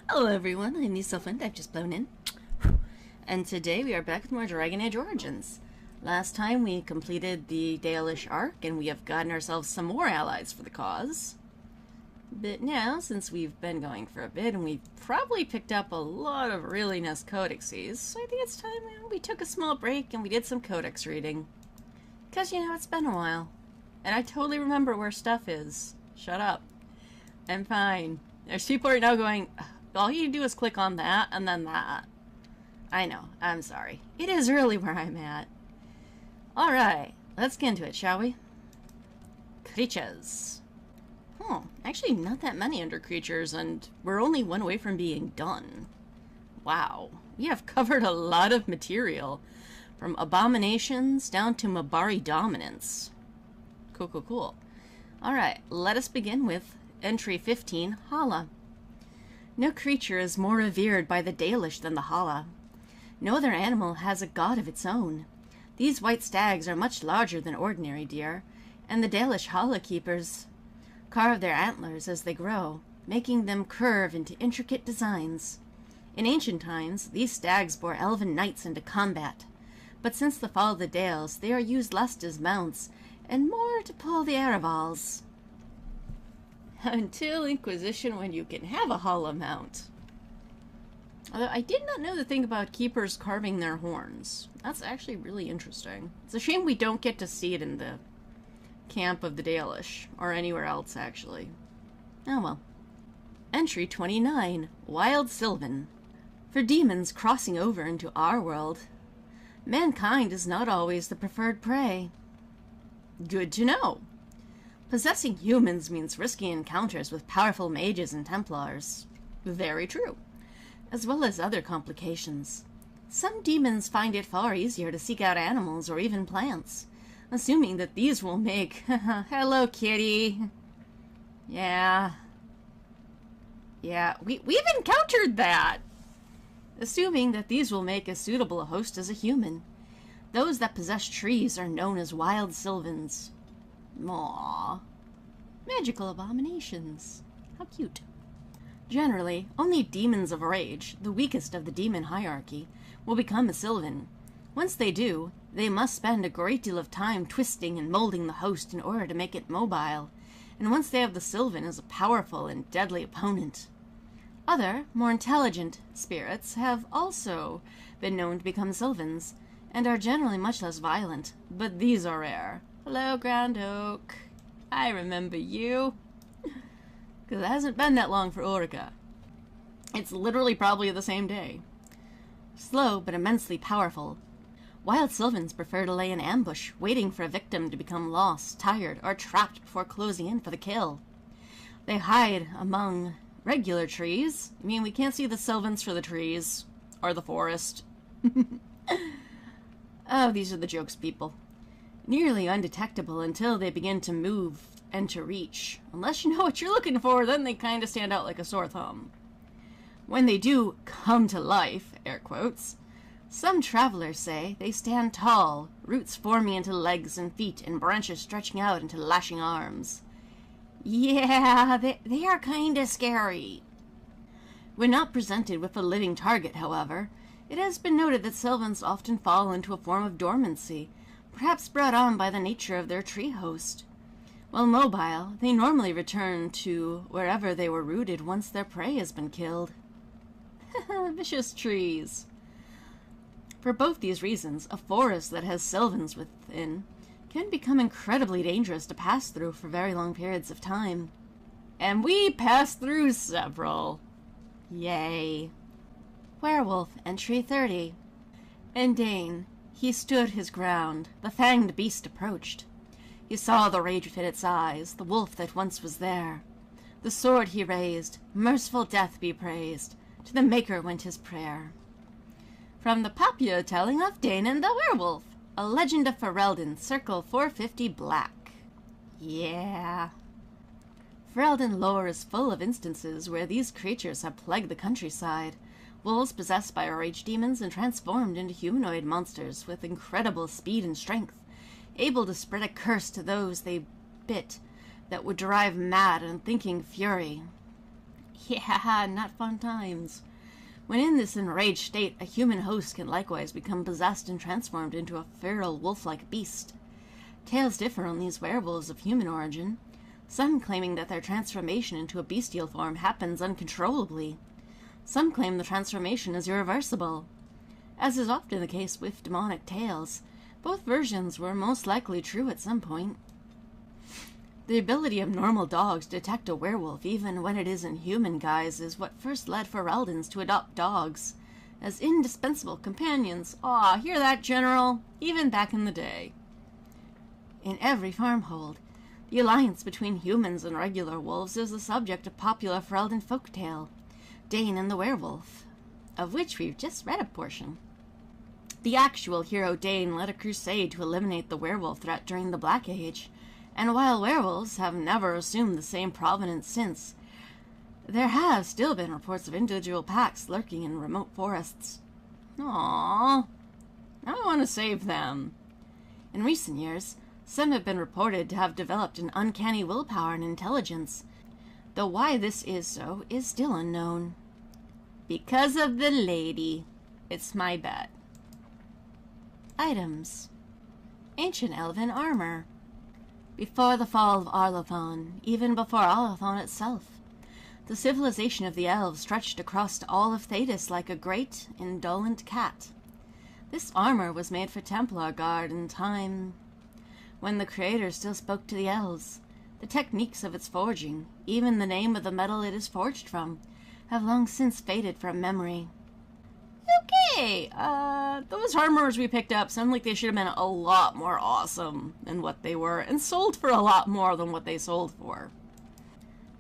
Hello everyone, I'm Sylphant, I've just blown in. And today we are back with more Dragon Age Origins. Last time we completed the Dalish arc and we have gotten ourselves some more allies for the cause. But now, since we've been going for a bit and we've probably picked up a lot of really nice codexes, so I think it's time we took a small break and we did some codex reading. Because, you know, it's been a while. And I totally remember where stuff is. Shut up. I'm fine. There's people right now going, all you do is click on that and then that. I know, I'm sorry. It is really where I'm at. Alright, let's get into it, shall we? Creatures. Actually not that many under creatures, and we're only one away from being done. Wow, we have covered a lot of material. From abominations down to Mabari dominance. Cool, cool, cool. Alright, let us begin with Entry 15, Hala. No creature is more revered by the Dalish than the Hala. No other animal has a god of its own. These white stags are much larger than ordinary deer, and the Dalish Hala keepers carve their antlers as they grow, making them curve into intricate designs. In ancient times, these stags bore elven knights into combat, but since the fall of the Dales, they are used less as mounts, and more to pull the Aravals. Until Inquisition, when you can have a Hala mount. Although I did not know the thing about keepers carving their horns. That's actually really interesting. It's a shame we don't get to see it in the camp of the Dalish, or anywhere else, actually. Oh well. Entry 29, Wild Sylvan. For demons crossing over into our world, mankind is not always the preferred prey. Good to know. Possessing humans means risky encounters with powerful mages and Templars. Very true. As well as other complications. Some demons find it far easier to seek out animals or even plants, assuming that these will make... Hello, kitty. Yeah, we've encountered that. Assuming that these will make as suitable a host as a human. Those that possess trees are known as wild sylvans. Aww. Magical abominations. How cute. Generally, only demons of rage, the weakest of the demon hierarchy, will become a sylvan. Once they do, they must spend a great deal of time twisting and molding the host in order to make it mobile, and once they have the sylvan as a powerful and deadly opponent. Other, more intelligent spirits have also been known to become sylvans, and are generally much less violent, but these are rare. Hello, Ground Oak. I remember you. Because it hasn't been that long for Ulrika. It's literally probably the same day. Slow but immensely powerful. Wild sylvans prefer to lay in ambush, waiting for a victim to become lost, tired, or trapped before closing in for the kill. They hide among regular trees. I mean, we can't see the sylvans for the trees. Or the forest. Oh, these are the jokes, people. Nearly undetectable until they begin to move and to reach. Unless you know what you're looking for, then they kind of stand out like a sore thumb. When they do come to life, air quotes, some travelers say they stand tall, roots forming into legs and feet and branches stretching out into lashing arms. Yeah, they are kind of scary. When not presented with a living target, however, it has been noted that sylvans often fall into a form of dormancy, perhaps brought on by the nature of their tree host. While mobile, they normally return to wherever they were rooted once their prey has been killed. Vicious trees. For both these reasons, a forest that has sylvans within can become incredibly dangerous to pass through for very long periods of time. And we passed through several. Yay. Werewolf, Entry 30. Elgar'nan. He stood his ground. The fanged beast approached. He saw the rage within its eyes, the wolf that once was there. The sword he raised, merciful death be praised. To the Maker went his prayer. From the popular telling of Danon the Werewolf, a legend of Ferelden, circle 450 black. Yeah. Ferelden lore is full of instances where these creatures have plagued the countryside. Wolves possessed by rage demons and transformed into humanoid monsters with incredible speed and strength, able to spread a curse to those they bit that would drive mad and thinking fury. Yeah, not fun times. When in this enraged state, a human host can likewise become possessed and transformed into a feral wolf-like beast. Tales differ on these werewolves of human origin, some claiming that their transformation into a bestial form happens uncontrollably. Some claim the transformation is irreversible. As is often the case with demonic tales, both versions were most likely true at some point. The ability of normal dogs to detect a werewolf even when it is in human guise is what first led Falon'Dins to adopt dogs as indispensable companions. Aw, hear that, General? Even back in the day. In every farmhold, the alliance between humans and regular wolves is the subject of popular Falon'Din folktale, Dane and the Werewolf, of which we've just read a portion. The actual hero Dane led a crusade to eliminate the werewolf threat during the Black Age, and while werewolves have never assumed the same provenance since, there have still been reports of individual packs lurking in remote forests. Aww, I want to save them. In recent years, some have been reported to have developed an uncanny willpower and intelligence, though why this is so is still unknown. Because of the lady. It's my bet. Items. Ancient Elven Armor. Before the fall of Arlothon, even before Arlothon itself, the civilization of the elves stretched across all of Thedas like a great, indolent cat. This armor was made for Templar guard in time when the Creator still spoke to the elves. The techniques of its forging, even the name of the metal it is forged from, have long since faded from memory. Okay, those armors we picked up sound like they should have been a lot more awesome than what they were, and sold for a lot more than what they sold for.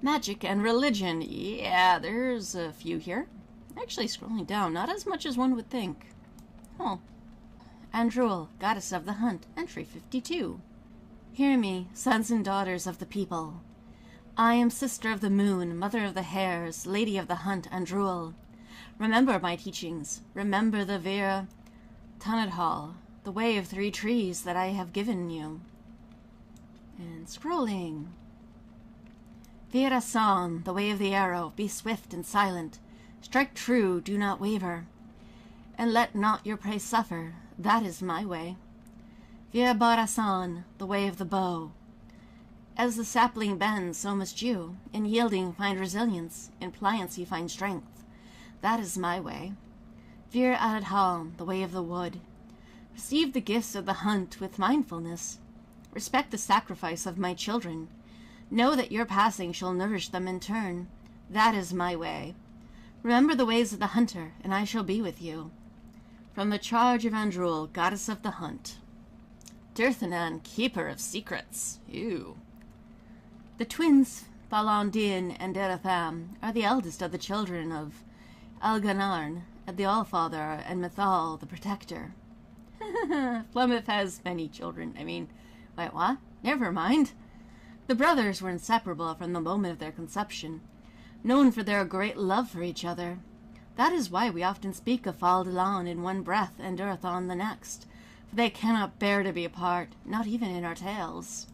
Magic and religion. Yeah, there's a few here. Actually, scrolling down, not as much as one would think. Oh. Andruel, goddess of the hunt, entry 52. Hear me, sons and daughters of the people. I am sister of the moon, mother of the hares, lady of the hunt, Andruel. Remember my teachings. Remember the Vera Tanadhal, the way of 3 trees that I have given you. And scrolling. Vera San, the way of the arrow, be swift and silent. Strike true, do not waver. And let not your prey suffer, that is my way. Vera Barasan, the way of the bow. As the sapling bends, so must you. In yielding find resilience, in pliancy find strength. That is my way. Vir Adadhal, the way of the wood. Receive the gifts of the hunt with mindfulness. Respect the sacrifice of my children. Know that your passing shall nourish them in turn. That is my way. Remember the ways of the hunter, and I shall be with you. From the charge of Andruel, goddess of the hunt. Ghilan'nain, keeper of secrets. Ew. The twins, Falon'Din and Deratham, are the eldest of the children of Elgar'nan, the Allfather, and Mythal, the Protector. Plymouth has many children. Wait, what? Never mind. The brothers were inseparable from the moment of their conception, known for their great love for each other. That is why we often speak of Falon'Din in one breath and Durathon the next, for they cannot bear to be apart, not even in our tales.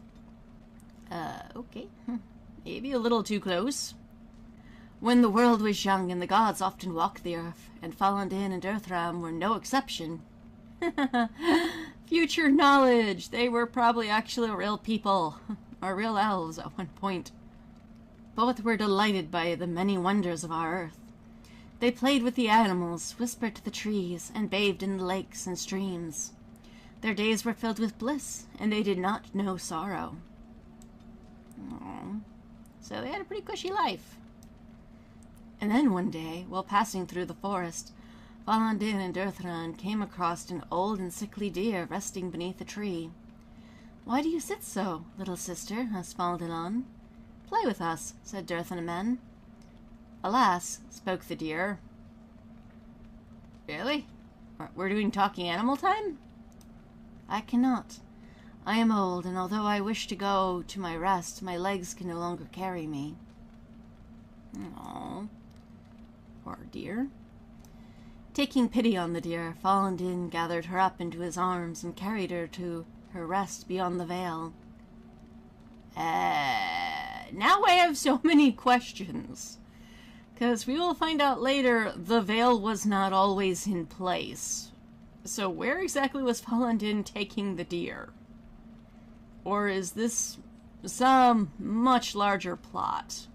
Okay. Maybe a little too close. When the world was young and the gods often walked the earth, and Falon'Din and Elgar'nan were no exception. Future knowledge! They were probably actually real people, or real elves at one point. Both were delighted by the many wonders of our earth. They played with the animals, whispered to the trees, and bathed in the lakes and streams. Their days were filled with bliss, and they did not know sorrow. Aww. So they had a pretty cushy life. And then one day, while passing through the forest, Falon'Din and Elgar'nan came across an old and sickly deer resting beneath a tree. "Why do you sit so, little sister?" asked Falon'Din. "Play with us," said Elgar'nan. "Alas," spoke the deer. "Really? We're doing talking animal time?" "I cannot. I am old, and although I wish to go to my rest, my legs can no longer carry me." Aww. Poor deer. Taking pity on the deer, Falon'Din gathered her up into his arms and carried her to her rest beyond the veil. Now I have so many questions. Because we will find out later, the veil was not always in place. So where exactly was Falon'Din taking the deer? Or is this some much larger plot?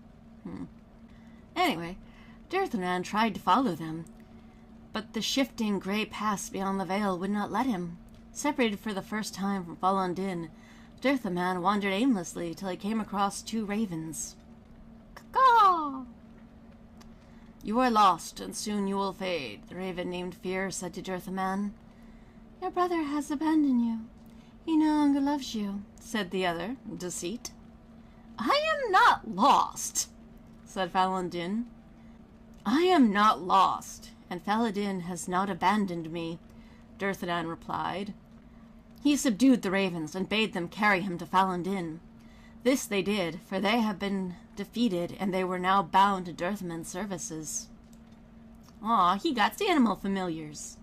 Anyway, Ghilan'nain tried to follow them, but the shifting gray paths beyond the veil would not let him. Separated for the first time from Falon'Din, Ghilan'nain wandered aimlessly till he came across two ravens. Caw! You are lost, and soon you will fade, the raven named Fear said to Ghilan'nain. Your brother has abandoned you. He no longer loves you, said the other, Deceit. I am not lost, said Falon'Din. I am not lost, and Falon'Din has not abandoned me, Ghilan'nain replied. He subdued the ravens and bade them carry him to Falon'Din. This they did, for they had been defeated, and they were now bound to Ghilan'nain's services. He got the animal familiars.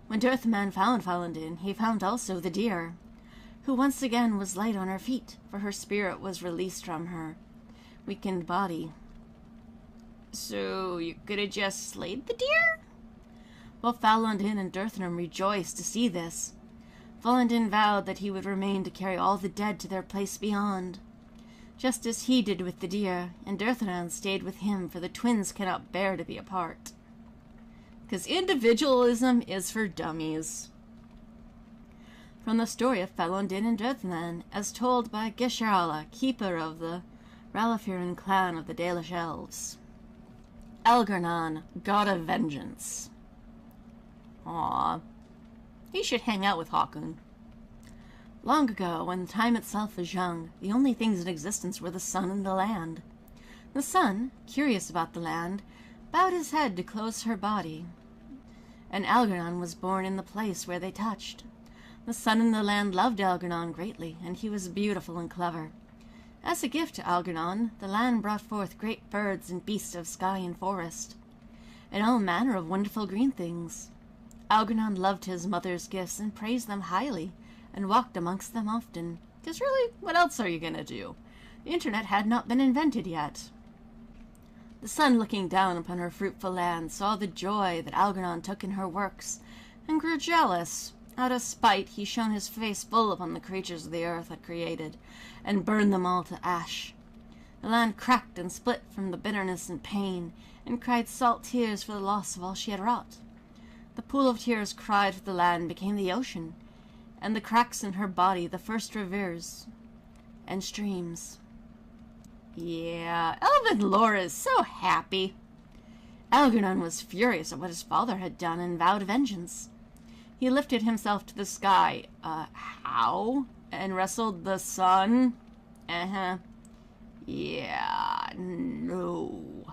When Ghilan'nain found Falon'Din, he found also the deer, who once again was light on her feet, for her spirit was released from her weakened body. So you could have just slayed the deer? Both Falon'Din and Ghilan'nain rejoiced to see this. Falon'Din vowed that he would remain to carry all the dead to their place beyond, just as he did with the deer, and Ghilan'nain stayed with him, for the twins cannot bear to be apart. Because individualism is for dummies. From the story of Falon'Din and Ghilan'nain, as told by Ghilan'nain, keeper of the Ralafiran clan of the Dalish Elves. Elgar'nan, god of vengeance. He should hang out with Hawkun. Long ago, when time itself was young, the only things in existence were the sun and the land. The sun, curious about the land, bowed his head to close her body, and Elgar'nan was born in the place where they touched. The sun and the land loved Elgar'nan greatly, and he was beautiful and clever. As a gift to Elgar'nan, the land brought forth great birds and beasts of sky and forest, and all manner of wonderful green things. Elgar'nan loved his mother's gifts and praised them highly, and walked amongst them often. 'Cause really, what else are you gonna do? The internet had not been invented yet. The sun, looking down upon her fruitful land, saw the joy that Elgar'nan took in her works, and grew jealous. Out of spite, he shone his face full upon the creatures the earth had created, and burned them all to ash. The land cracked and split from the bitterness and pain, and cried salt tears for the loss of all she had wrought. The pool of tears cried for the land became the ocean, and the cracks in her body the first rivers and streams. Yeah, elven lore is so happy. Elgar'nan was furious at what his father had done and vowed vengeance. He lifted himself to the sky, how? And wrestled the sun? Yeah, no.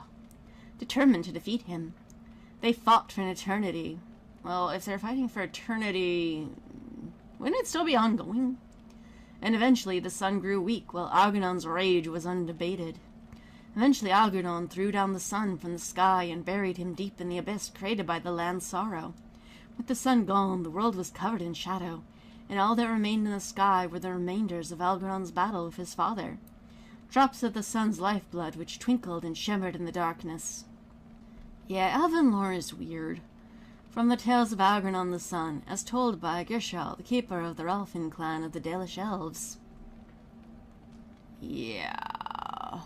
Determined to defeat him. They fought for an eternity. Well, if they're fighting for eternity, wouldn't it still be ongoing? And eventually the sun grew weak, while Elgar'nan's rage was undebated. Eventually Elgar'nan threw down the sun from the sky and buried him deep in the abyss created by the land's sorrow. With the sun gone, the world was covered in shadow, and all that remained in the sky were the remainders of Elgar'nan's battle with his father. Drops of the sun's lifeblood which twinkled and shimmered in the darkness. Yeah, elven lore is weird. From the tales of Elgar'nan the Sun, as told by Ghilan'nain, the keeper of the Ralafiran clan of the Dalish Elves. Yeah.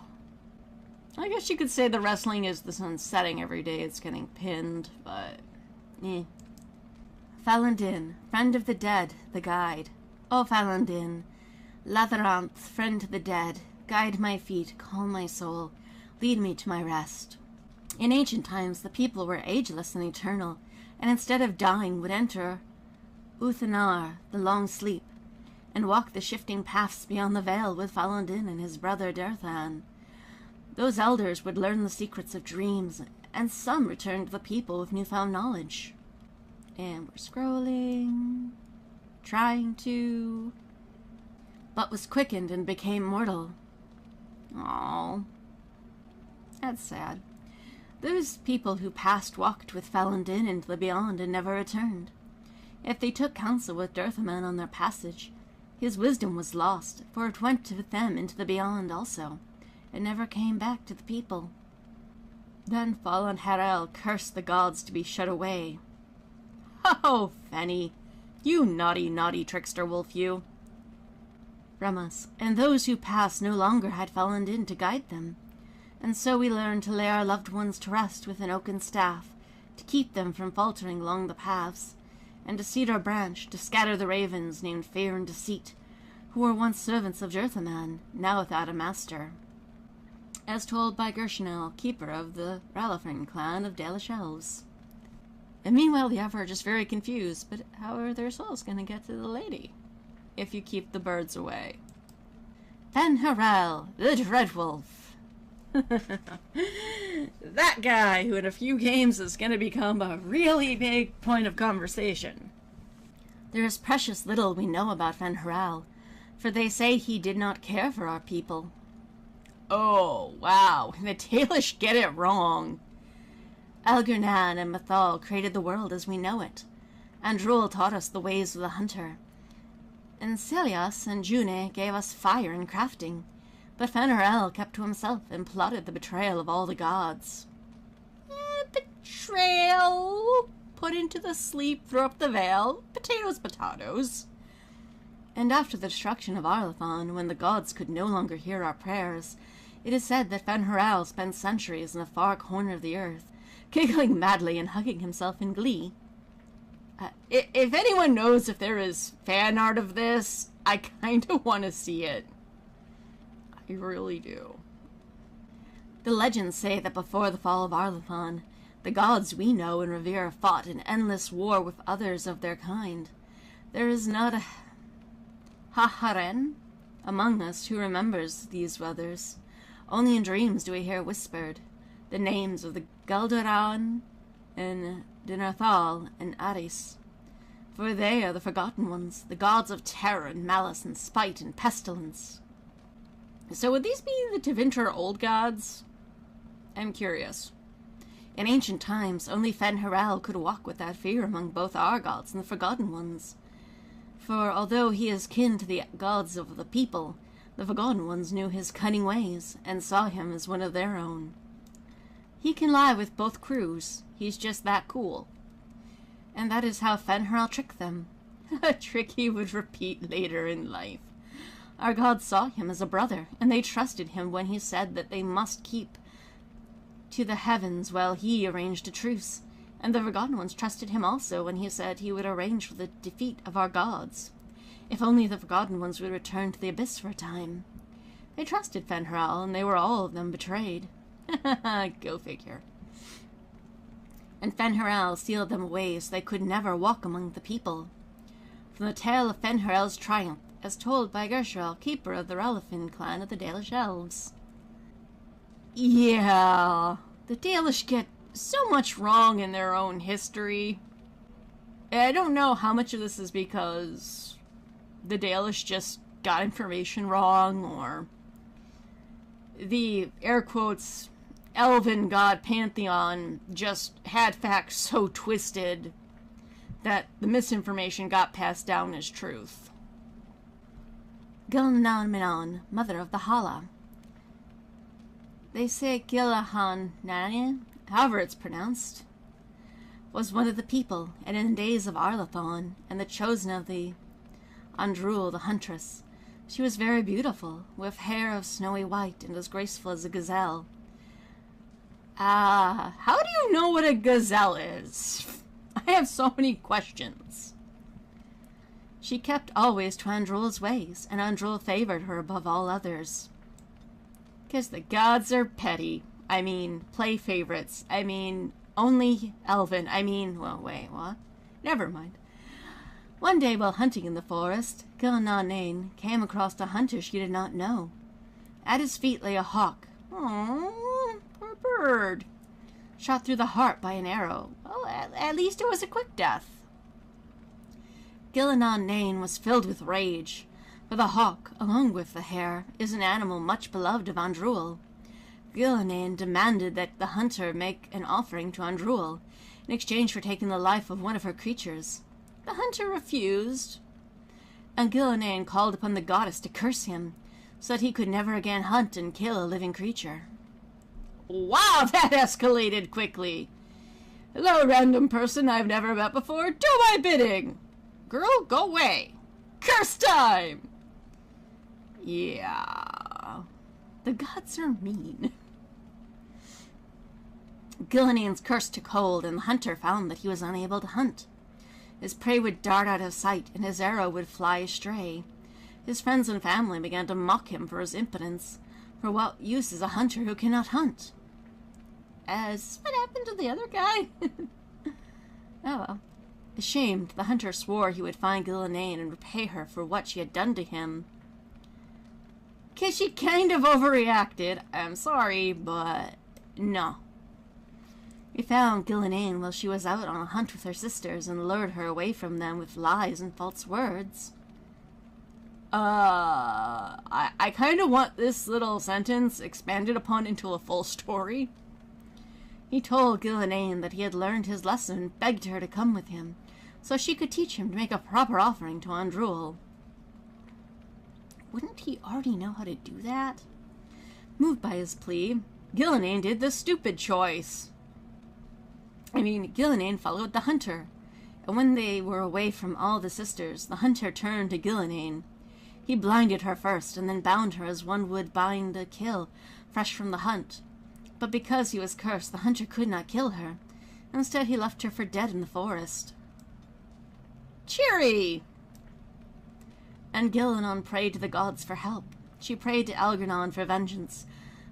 I guess you could say the wrestling is the sun setting every day. It's getting pinned, but Falon'Din, friend of the dead, the guide. O Falon'Din, Latharanth, friend to the dead, guide my feet, calm my soul, lead me to my rest. In ancient times, the people were ageless and eternal, and instead of dying would enter Uthanar, the long sleep, and walk the shifting paths beyond the veil with Falon'Din and his brother Ghilan'nain. Those elders would learn the secrets of dreams, and some returned to the people with newfound knowledge. And we're scrolling, trying to, but was quickened and became mortal. Aww. That's sad. Those people who passed walked with Falon'Din into the beyond and never returned. If they took counsel with Ghilan'nain on their passage, his wisdom was lost, for it went with them into the beyond also, and never came back to the people. Then Falon'Harel cursed the gods to be shut away. "Ho, Fenny, you naughty, naughty trickster wolf, you!" from us, and those who passed no longer had Falon'Din to guide them, and so we learned to lay our loved ones to rest with an oaken staff, to keep them from faltering along the paths, and a cedar branch to scatter the ravens named Fear and Deceit, who were once servants of Ghilan'nain, now without a master, as told by Ghilan'nain, keeper of the Ralafrin clan of Dalish elves. And meanwhile the Ever are just very confused, but how are their souls going to get to the lady if you keep the birds away? Fen'Harel, the Dreadwolf. That guy who in a few games is going to become a really big point of conversation. There is precious little we know about Fen'Harel, for they say he did not care for our people. Oh, wow, the Dalish get it wrong. Elgar'nan and Mathal created the world as we know it. Andrul taught us the ways of the hunter. And Celias and June gave us fire and crafting. But Fen'Harel kept to himself and plotted the betrayal of all the gods. Betrayal? Put into the sleep, throw up the veil. Potatoes, potatoes. And after the destruction of Arlathan, when the gods could no longer hear our prayers, it is said that Fen'Harel spent centuries in a far corner of the earth, giggling madly and hugging himself in glee. If anyone knows if there is fan art of this, I kind of want to see it. I really do. The legends say that before the fall of Arlathan, the gods we know and revere fought an endless war with others of their kind. There is not a Haharen among us who remembers these others. Only in dreams do we hear whispered the names of the Elgar'nan and Dinarthal and Aris, for they are the forgotten ones, the gods of terror and malice and spite and pestilence. So would these be the Tevinter old gods? I'm curious. In ancient times, only Fen'Harel could walk with that fear among both our gods and the forgotten ones. For although he is kin to the gods of the people, the forgotten ones knew his cunning ways and saw him as one of their own. He can lie with both crews. He's just that cool. And that is how Fen'Harel tricked them. A trick he would repeat later in life. Our gods saw him as a brother, and they trusted him when he said that they must keep to the heavens while he arranged a truce. And the Forgotten Ones trusted him also when he said he would arrange for the defeat of our gods. If only the Forgotten Ones would return to the abyss for a time. They trusted Fen'Harel, and they were all of them betrayed. Go figure. And Fen'Harel sealed them away so they could never walk among the people. From the tale of Fen'Harel's triumph, as told by Gershwell, keeper of the Ralafrin clan of the Dalish elves. Yeah, the Dalish get so much wrong in their own history. I don't know how much of this is because the Dalish just got information wrong, or the, air quotes, elven god pantheon just had facts so twisted that the misinformation got passed down as truth. Ghilan'nain, mother of the Hala. They say Ghilan'nain, however it's pronounced, was one of the people, and in the days of Arlathan, and the chosen of the Andrul, the huntress. She was very beautiful, with hair of snowy white and as graceful as a gazelle. How do you know what a gazelle is? I have so many questions. She kept always to Andrul's ways, and Andrul favored her above all others. 'Cause the gods are petty. I mean, play favorites. I mean, only elven. I mean, well, wait, what? Never mind. One day while hunting in the forest, Ghilan'nain came across a hunter she did not know. At his feet lay a hawk. Oh, poor bird. Shot through the heart by an arrow. Well, at least it was a quick death. Ghilan'nain was filled with rage, for the hawk, along with the hare, is an animal much beloved of Andrul. Ghilan'nain demanded that the hunter make an offering to Andrul in exchange for taking the life of one of her creatures. The hunter refused, and Ghilan'nain called upon the goddess to curse him, so that he could never again hunt and kill a living creature. Wow, that escalated quickly. Hello, random person I've never met before. Do my bidding. Girl, go away. Curse time! Yeah. The gods are mean. Ghilan'nain's curse took hold, and the hunter found that he was unable to hunt. His prey would dart out of sight, and his arrow would fly astray. His friends and family began to mock him for his impotence. For what use is a hunter who cannot hunt? As what happened to the other guy? Oh well. Ashamed, the hunter swore he would find Ghilan'nain and repay her for what she had done to him. 'Cause she kind of overreacted. I'm sorry, but no. We found Ghilan'nain while she was out on a hunt with her sisters and lured her away from them with lies and false words. I kind of want this little sentence expanded upon into a full story. He told Ghilan'nain that he had learned his lesson and begged her to come with him, so she could teach him to make a proper offering to Andruil. Wouldn't he already know how to do that? Moved by his plea, Ghilan'nain did the stupid choice. Ghilan'nain followed the hunter, and when they were away from all the sisters, the hunter turned to Ghilan'nain. He blinded her first, and then bound her as one would bind a kill, fresh from the hunt. But because he was cursed, the hunter could not kill her. Instead, he left her for dead in the forest. Cheery! And Ghilan'nain prayed to the gods for help. She prayed to Elgar'nan for vengeance,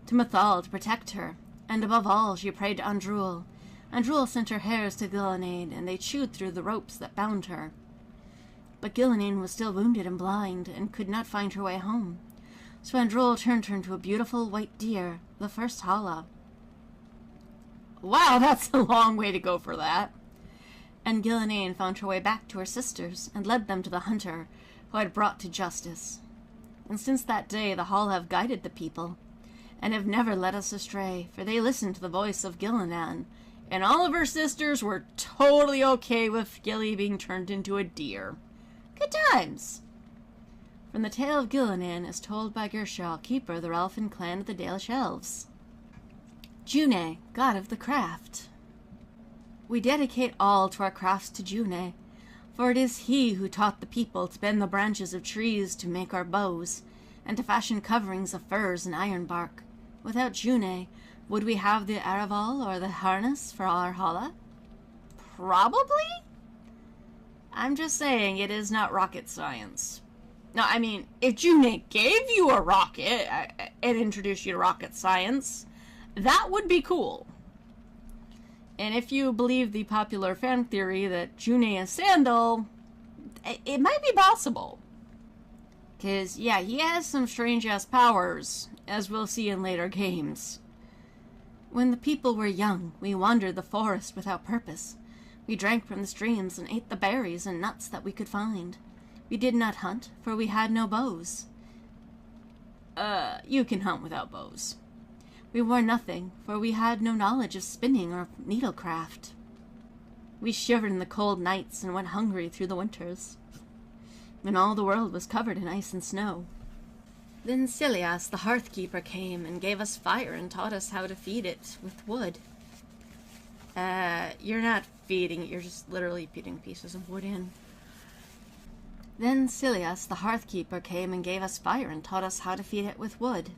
to Mithal to protect her, and above all, she prayed to Andruil. Andruil sent her hairs to Ghilan'nain, and they chewed through the ropes that bound her. But Ghilan'nain was still wounded and blind, and could not find her way home. So Andruil turned her into a beautiful white deer, the first Hala. Wow, that's a long way to go for that. And Ghilan'nain found her way back to her sisters, and led them to the hunter, who had brought to justice. And since that day the Hall have guided the people, and have never led us astray, for they listened to the voice of Ghilan'nain, and all of her sisters were totally okay with Gilly being turned into a deer. Good times! From the tale of Ghilan'nain as told by Gershaw, keeper of the Relfin clan of the Dalish Elves. June, god of the craft. We dedicate all to our crafts to June, for it is he who taught the people to bend the branches of trees to make our bows, and to fashion coverings of furs and iron bark. Without June, would we have the Araval or the harness for our Hala? Probably? I'm just saying it is not rocket science. No, if June gave you a rocket and introduced you to rocket science, that would be cool. And if you believe the popular fan theory that June is Sandal, it might be possible. Because, yeah, he has some strange-ass powers, as we'll see in later games. When the people were young, we wandered the forest without purpose. We drank from the streams and ate the berries and nuts that we could find. We did not hunt, for we had no bows. You can hunt without bows. We wore nothing, for we had no knowledge of spinning or needlecraft. We shivered in the cold nights and went hungry through the winters, when all the world was covered in ice and snow. Then Cilias, the hearth-keeper, came and gave us fire and taught us how to feed it with wood. You're not feeding it, you're just literally putting pieces of wood in. Then Cilias, the hearth-keeper, came and gave us fire and taught us how to feed it with wood.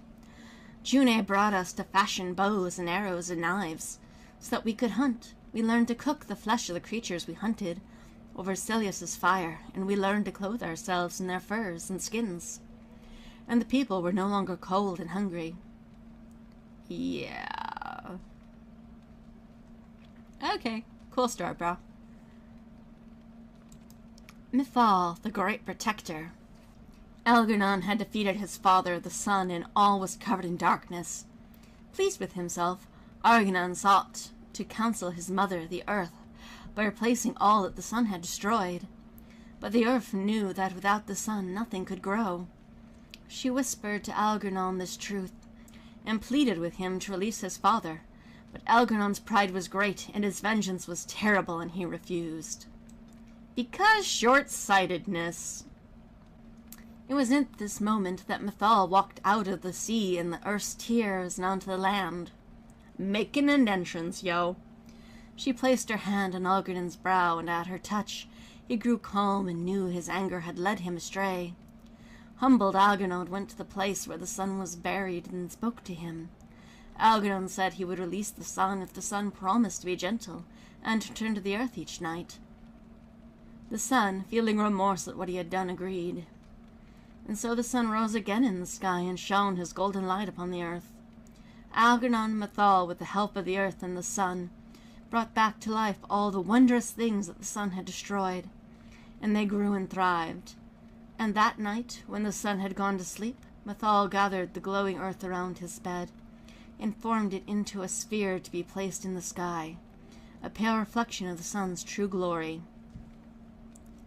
June brought us to fashion bows and arrows and knives, so that we could hunt. We learned to cook the flesh of the creatures we hunted over Cilias's fire, and we learned to clothe ourselves in their furs and skins. And the people were no longer cold and hungry. Yeah. Okay, cool story, bro. Mithal, the great protector. Elgar'nan had defeated his father, the sun, and all was covered in darkness. Pleased with himself, Elgar'nan sought to counsel his mother, the earth, by replacing all that the sun had destroyed. But the earth knew that without the sun nothing could grow. She whispered to Elgar'nan this truth, and pleaded with him to release his father. But Elgar'nan's pride was great, and his vengeance was terrible, and he refused. Because short-sightedness. It was at this moment that Mithal walked out of the sea and the earth's tears and onto the land. Making an entrance, yo. She placed her hand on Elgar'nan's brow, and at her touch he grew calm and knew his anger had led him astray. Humbled, Elgar'nan went to the place where the sun was buried and spoke to him. Elgar'nan said he would release the sun if the sun promised to be gentle and return to the earth each night. The sun, feeling remorse at what he had done, agreed. And so the sun rose again in the sky and shone his golden light upon the earth. Elgar'nan Mathal, with the help of the earth and the sun, brought back to life all the wondrous things that the sun had destroyed, and they grew and thrived. And that night, when the sun had gone to sleep, Mathal gathered the glowing earth around his bed, and formed it into a sphere to be placed in the sky, a pale reflection of the sun's true glory.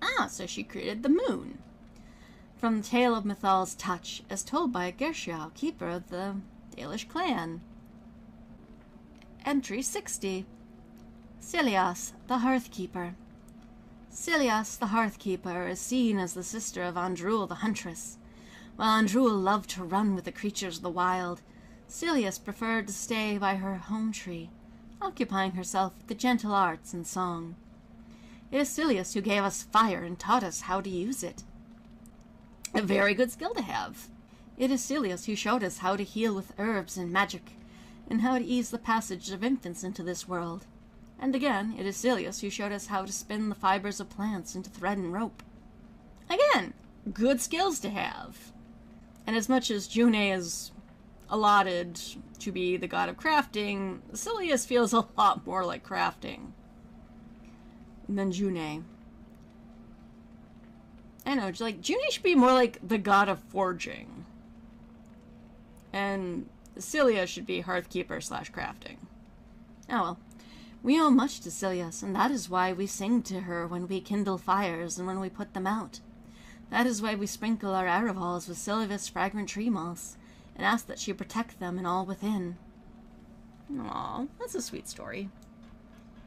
Ah, so she created the moon. From the tale of Mathal's touch, as told by Gershau, keeper of the Dalish clan. Entry 60. Cilias, the Hearthkeeper. Cilias, the Hearthkeeper, is seen as the sister of Andruil the Huntress. While Andruil loved to run with the creatures of the wild, Cilias preferred to stay by her home tree, occupying herself with the gentle arts and song. It is Cilias who gave us fire and taught us how to use it. A very good skill to have. It is Cilias who showed us how to heal with herbs and magic, and how to ease the passage of infants into this world. And again, it is Cilias who showed us how to spin the fibers of plants into thread and rope. Again, good skills to have. And as much as June is allotted to be the god of crafting, Cilias feels a lot more like crafting than June. I know, like, June should be more like the god of forging. And Cilias should be Hearthkeeper / crafting. Oh well. We owe much to Cilias, and that is why we sing to her when we kindle fires and when we put them out. That is why we sprinkle our Aravalls with Silvius fragrant tree moss, and ask that she protect them and all within. Aw, that's a sweet story.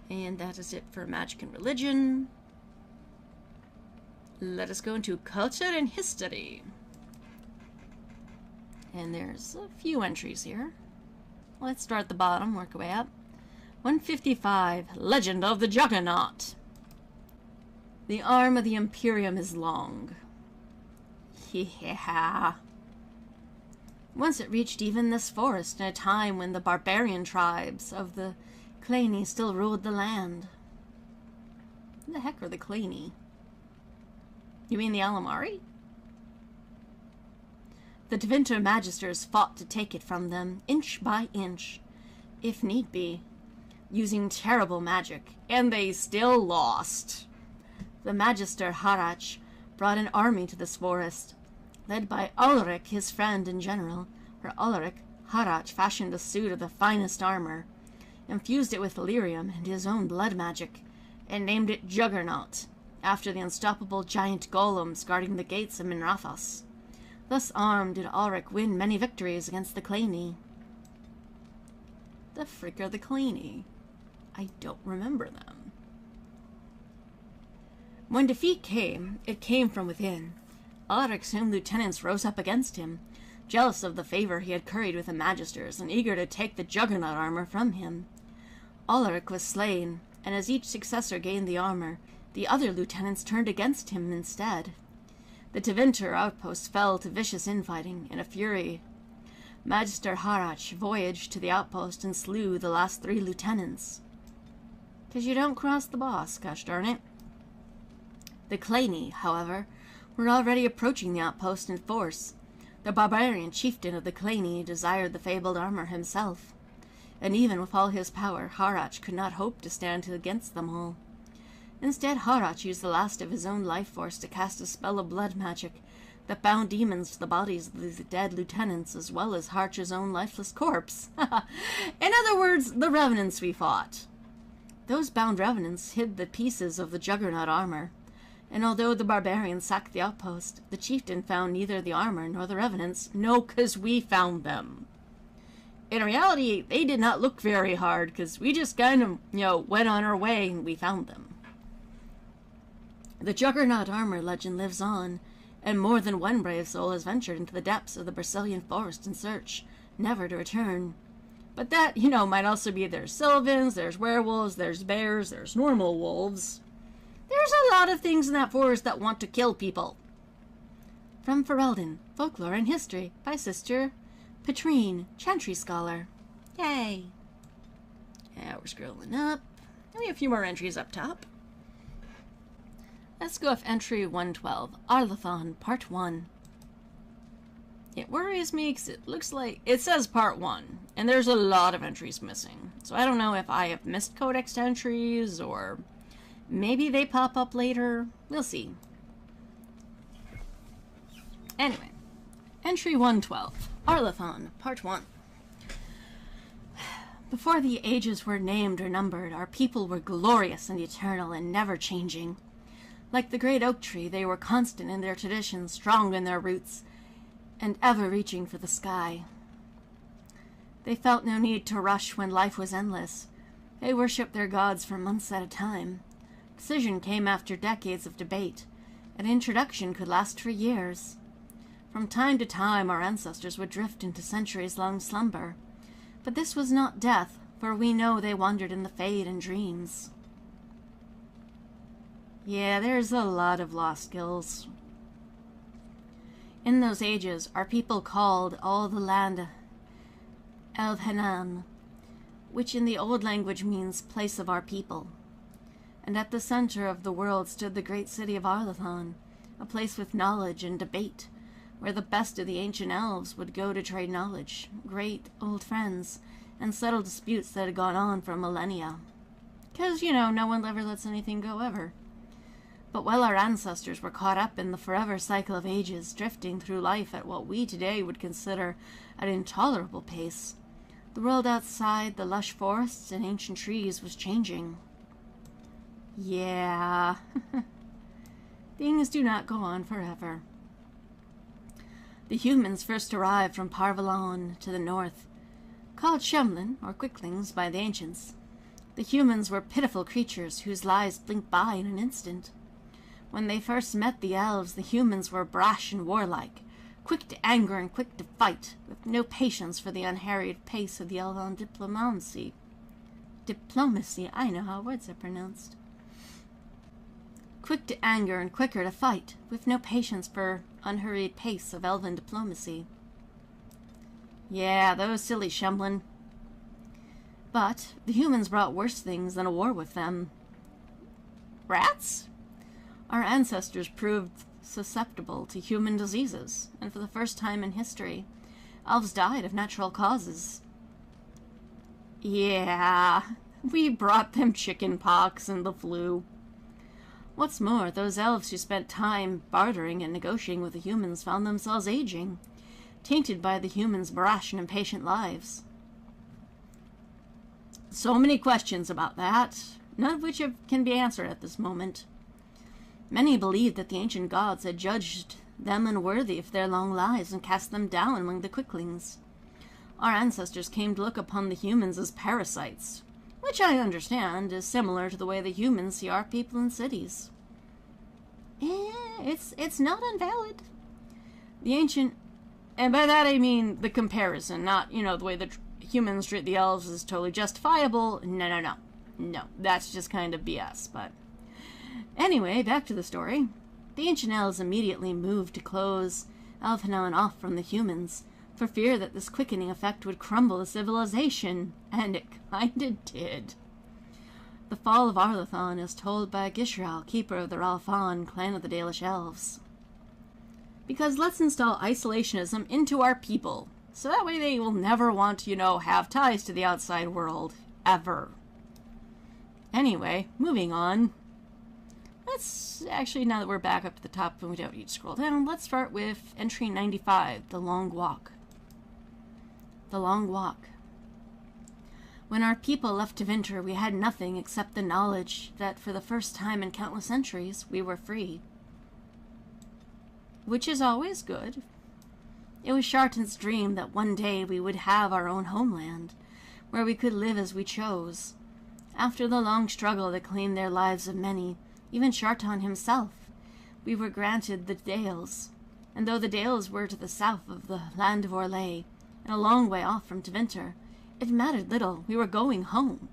And that is it for magic and religion. Let us go into culture and history. And there's a few entries here. Let's start at the bottom, work our way up. 155, Legend of the Juggernaut. The arm of the Imperium is long. Yeah. Once it reached even this forest in a time when the barbarian tribes of the Clayne still ruled the land. Who the heck are the Clayne? You mean the Alamarri? The Tevinter Magisters fought to take it from them, inch by inch, if need be, using terrible magic, and they still lost. The Magister Harach brought an army to this forest, led by Ulrich, his friend and general. For Ulrich, Harach fashioned a suit of the finest armor, infused it with lyrium and his own blood magic, and named it Juggernaut, after the unstoppable giant golems guarding the gates of Minrathos. Thus armed did Ulrich win many victories against the Clayne. The frick are the Clayne? I don't remember them. When defeat came, it came from within. Ulrich's own lieutenants rose up against him, jealous of the favor he had curried with the Magisters, and eager to take the Juggernaut armor from him. Ulrich was slain, and as each successor gained the armor, the other lieutenants turned against him instead. The Tevinter outpost fell to vicious infighting. In a fury, Magister Harach voyaged to the outpost and slew the last 3 lieutenants. 'Cause you don't cross the boss, gosh darn it. The Clayne, however, were already approaching the outpost in force. The barbarian chieftain of the Clayne desired the fabled armor himself, and even with all his power, Harach could not hope to stand against them all. Instead, Harach used the last of his own life force to cast a spell of blood magic that bound demons to the bodies of the dead lieutenants, as well as Harach's own lifeless corpse. In other words, the revenants we fought. Those bound revenants hid the pieces of the Juggernaut armor, and although the barbarians sacked the outpost, the chieftain found neither the armor nor the revenants. No, 'cause we found them. In reality, they did not look very hard, 'cause we just kind of, went on our way and we found them. The Juggernaut armor legend lives on, and more than one brave soul has ventured into the depths of the Brazilian forest in search, never to return. But that, might also be there's sylvans, there's werewolves, there's bears, there's normal wolves. There's a lot of things in that forest that want to kill people. From Ferelden, Folklore and History by Sister Petrine, Chantry Scholar. Yay! Yeah, we're scrolling up. And we have a few more entries up top. Let's go with entry 112, Arlathan, Part 1. It worries me because it looks like it says Part 1, and there's a lot of entries missing. So I don't know if I have missed Codex entries, or maybe they pop up later. We'll see. Anyway, entry 112, Arlathan, Part 1. Before the ages were named or numbered, our people were glorious and eternal and never changing. Like the great oak tree, they were constant in their traditions, strong in their roots, and ever reaching for the sky. They felt no need to rush when life was endless. They worshipped their gods for months at a time. Decision came after decades of debate. An introduction could last for years. From time to time, our ancestors would drift into centuries-long slumber. But this was not death, for we know they wandered in the fade and dreams. Yeah, there's a lot of lost skills. In those ages, our people called all the land Elgar'nan, which in the old language means place of our people. And at the center of the world stood the great city of Arlathan, a place with knowledge and debate, where the best of the ancient elves would go to trade knowledge, great old friends, and settle disputes that had gone on for millennia. 'Cause, no one ever lets anything go ever. But while our ancestors were caught up in the forever cycle of ages, drifting through life at what we today would consider an intolerable pace, the world outside the lush forests and ancient trees was changing. Yeah, things do not go on forever. The humans first arrived from Parvalon to the north, called Shemlin, or Quicklings, by the ancients. The humans were pitiful creatures whose lives blinked by in an instant. When they first met the elves, the humans were brash and warlike, quick to anger and quick to fight, with no patience for the unharried pace of the elven diplomacy. Diplomacy, I know how words are pronounced. Quick to anger and quicker to fight, with no patience for unhurried pace of elven diplomacy. Yeah, those silly Shemlin. But the humans brought worse things than a war with them. Rats? Our ancestors proved susceptible to human diseases, and for the first time in history, elves died of natural causes. Yeah, we brought them chicken pox and the flu. What's more, those elves who spent time bartering and negotiating with the humans found themselves aging, tainted by the humans' brash and impatient lives. So many questions about that, none of which can be answered at this moment. Many believed that the ancient gods had judged them unworthy of their long lives and cast them down among the quicklings. Our ancestors came to look upon the humans as parasites, which I understand is similar to the way the humans see our people in cities. It's not invalid. The ancient, and by that I mean the comparison, not, the way the humans treat the elves is totally justifiable. No, that's just kind of BS, but anyway, back to the story. The ancient elves immediately moved to close Elgar'nan off from the humans, for fear that this quickening effect would crumble the civilization, and it kinda did. The fall of Arlathan is told by Ghilan'nain, keeper of the Ralfan, clan of the Dalish elves. Because let's install isolationism into our people, so that way they will never want to, have ties to the outside world, ever. Anyway, moving on. Let's, actually, now that we're back up to the top and we don't need to scroll down, let's start with entry 95, The Long Walk. The Long Walk. When our people left to winter, we had nothing except the knowledge that for the first time in countless centuries, we were free. Which is always good. It was Shartan's dream that one day we would have our own homeland, where we could live as we chose. After the long struggle that claimed their lives of many, even Shartan himself, we were granted the Dales, and though the Dales were to the south of the land of Orlais, and a long way off from Tevinter, It mattered little. We were going home.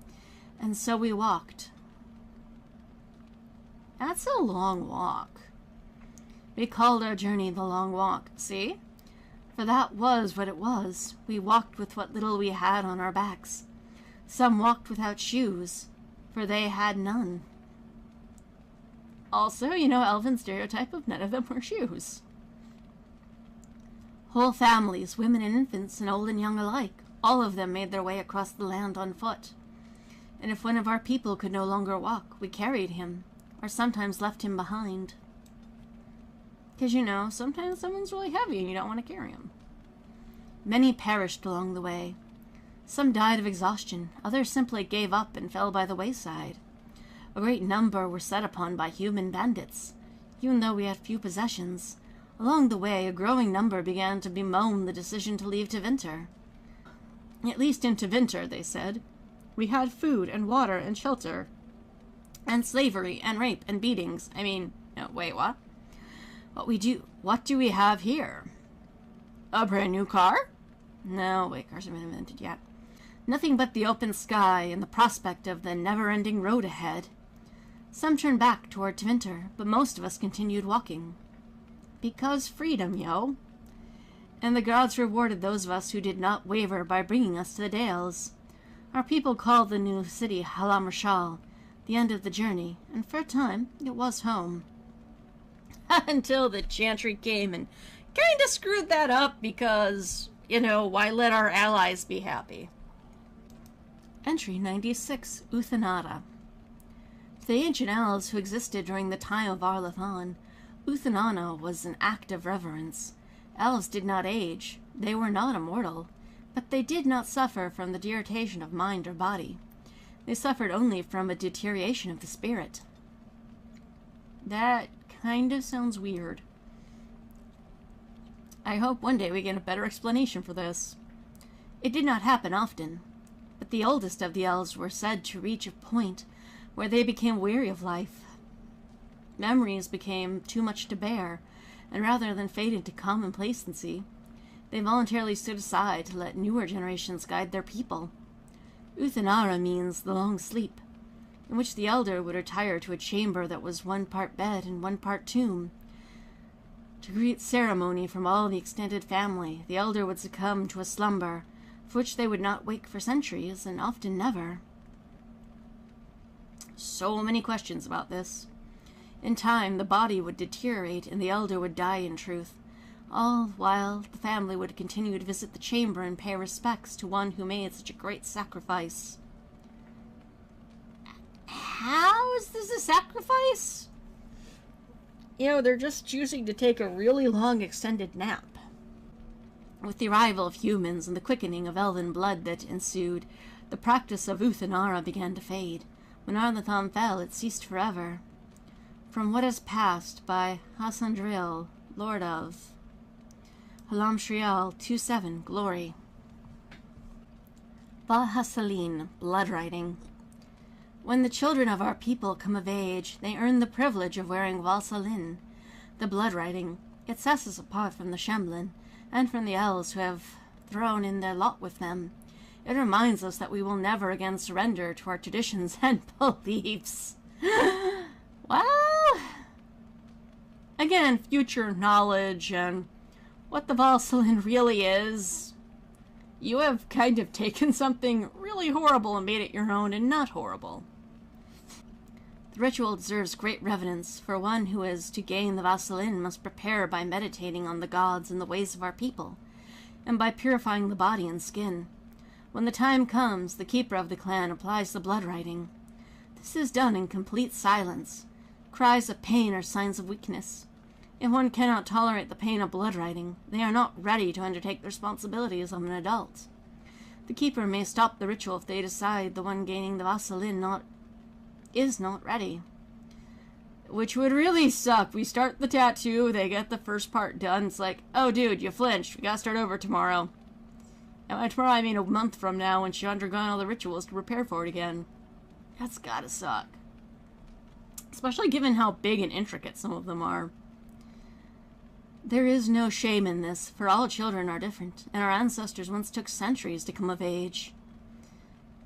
And so we walked. That's a long walk. We called our journey the Long Walk, see? For that was what it was. We walked with what little we had on our backs. Some walked without shoes, for they had none. Also, elven stereotype of none of them wear shoes. Whole families, women and infants, and old and young alike, all of them made their way across the land on foot. And if one of our people could no longer walk, we carried him, or sometimes left him behind. Because, sometimes someone's really heavy and you don't want to carry him. Many perished along the way. Some died of exhaustion, others simply gave up and fell by the wayside. A great number were set upon by human bandits. Even though we had few possessions, along the way a growing number began to bemoan the decision to leave Tevinter. At least in Tevinter, they said, we had food and water and shelter, and slavery and rape and beatings. Wait, what? What do we have here? A brand new car? No, wait, cars haven't been invented yet. Nothing but the open sky and the prospect of the never-ending road ahead. Some turned back toward Tevinter, but most of us continued walking. Because freedom, yo. And the gods rewarded those of us who did not waver by bringing us to the Dales. Our people called the new city Alamarri, the end of the journey, and for a time it was home. Until the Chantry came and kind of screwed that up because, why let our allies be happy? Entry 96, Uthanada. To the ancient elves who existed during the time of Arlathan, Uthanana was an act of reverence. Elves did not age, they were not immortal, but they did not suffer from the deterioration of mind or body. They suffered only from a deterioration of the spirit. That kind of sounds weird. I hope one day we get a better explanation for this. It did not happen often, but the oldest of the elves were said to reach a point where they became weary of life. Memories became too much to bear, and rather than fade into commonplacency, they voluntarily stood aside to let newer generations guide their people. Uthanara means the long sleep, in which the elder would retire to a chamber that was one part bed and one part tomb. To greet ceremony from all the extended family, the elder would succumb to a slumber, for which they would not wake for centuries, and often never. So many questions about this. In time, the body would deteriorate, and the elder would die in truth, all while the family would continue to visit the chamber and pay respects to one who made such a great sacrifice. How is this a sacrifice? They're just choosing to take a really long extended nap. With the arrival of humans and the quickening of elven blood that ensued, the practice of Uthanara began to fade. When Arlathan fell, it ceased forever. From what is passed by Hasandriel, Lord of Halamshriel 2-7, Glory. Valhasalin, Blood Writing. When the children of our people come of age, they earn the privilege of wearing Valsalin, the blood writing. It sets us apart from the Shemblin, and from the elves who have thrown in their lot with them. It reminds us that we will never again surrender to our traditions and beliefs. Well, again, future knowledge and what the Valsalin really is. You have kind of taken something really horrible and made it your own and not horrible. The ritual deserves great reverence, for one who is to gain the Valsalin must prepare by meditating on the gods and the ways of our people, and by purifying the body and skin. When the time comes, the keeper of the clan applies the blood writing. This is done in complete silence. Cries of pain are signs of weakness. If one cannot tolerate the pain of blood writing, they are not ready to undertake the responsibilities of an adult. The keeper may stop the ritual if they decide the one gaining the Valsalin is not ready. Which would really suck. We start the tattoo, they get the first part done. It's like, oh dude, you flinched. We gotta start over tomorrow. And by tomorrow I mean a month from now when she's undergone all the rituals to prepare for it again. That's gotta suck. Especially given how big and intricate some of them are. There is no shame in this, for all children are different, and our ancestors once took centuries to come of age.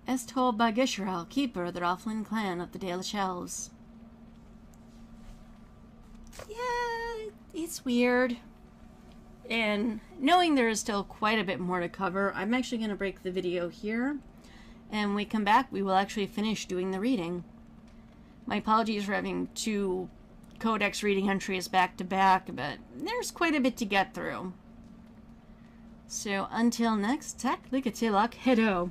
as told by Gisharel, keeper of the Rothlin clan of the Dale Shelves. Yeah, it's weird. And knowing there is still quite a bit more to cover, I'm actually going to break the video here. And when we come back, we will actually finish doing the reading. My apologies for having 2 Codex reading entries back to back, but there's quite a bit to get through. So until next, tak ligatilak hedo.